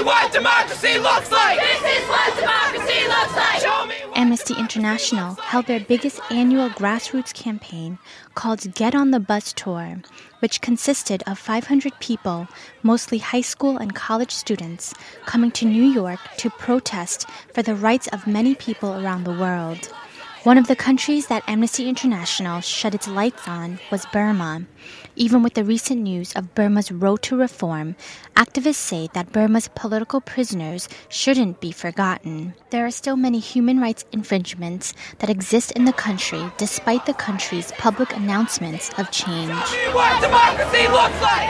what democracy looks like! This is what democracy looks like! Show me what Amnesty International held their biggest annual grassroots campaign called Get on the Bus Tour, which consisted of 500 people, mostly high school and college students, coming to New York to protest for the rights of many people around the world. One of the countries that Amnesty International shed its lights on was Burma. Even with the recent news of Burma's road to reform, activists say that Burma's political prisoners shouldn't be forgotten. There are still many human rights infringements that exist in the country despite the country's public announcements of change. Show me what democracy looks like!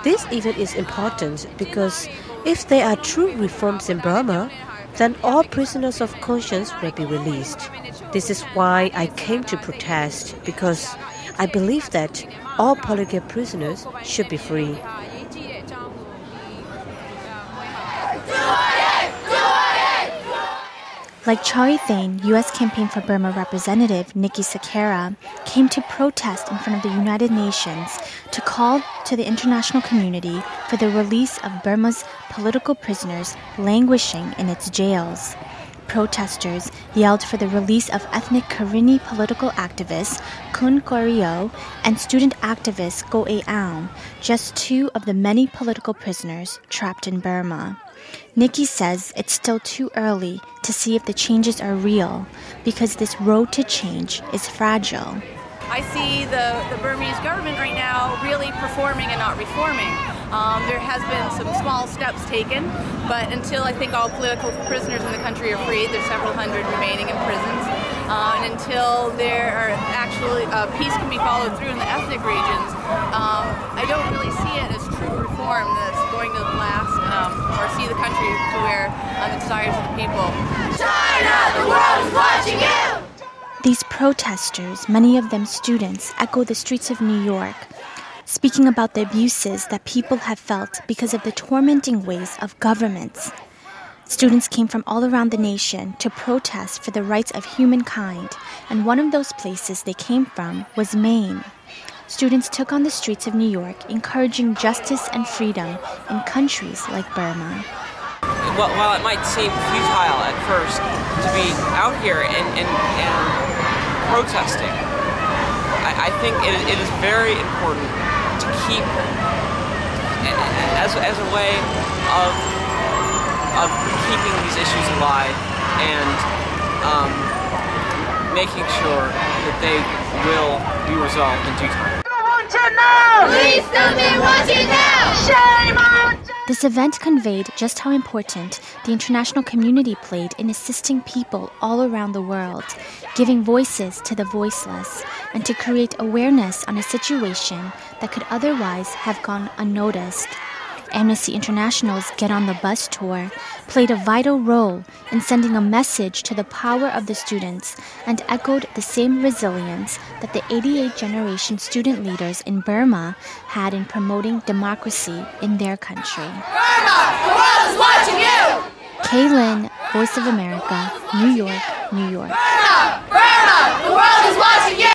This event is important because if there are true reforms in Burma, then all prisoners of conscience will be released. This is why I came to protest, because I believe that all political prisoners should be free. Like Chari Thane, U.S. Campaign for Burma representative Nikki Sakara came to protest in front of the United Nations to call to the international community for the release of Burma's political prisoners languishing in its jails. Protesters yelled for the release of ethnic Karenni political activist Kun Koryo and student activist Go Aung, just two of the many political prisoners trapped in Burma. Nikki says it's still too early to see if the changes are real because this road to change is fragile. I see the Burmese government right now really performing and not reforming. There has been some small steps taken, but until I think all political prisoners in the country are freed, there's several hundred remaining in prisons, and until there are actually peace can be followed through in the ethnic regions, I don't really see it as true reform that's going to last or see the country to where the desires of the people. China, the world is watching you! These protesters, many of them students, echo the streets of New York, speaking about the abuses that people have felt because of the tormenting ways of governments. Students came from all around the nation to protest for the rights of humankind, and one of those places they came from was Maine. Students took on the streets of New York, encouraging justice and freedom in countries like Burma. While it might seem futile at first to be out here and protesting, I think it is very important to keep as a way of keeping these issues alive and making sure that they will be resolved in due time. Please tell me what you know! Shame on! This event conveyed just how important the international community played in assisting people all around the world, giving voices to the voiceless, and to create awareness on a situation that could otherwise have gone unnoticed. Amnesty International's Get on the Bus tour played a vital role in sending a message to the power of the students and echoed the same resilience that the 88-generation student leaders in Burma had in promoting democracy in their country. Burma, the world is watching you! Kaylin, Voice of America, New York, New York. Burma, Burma, the world is watching you!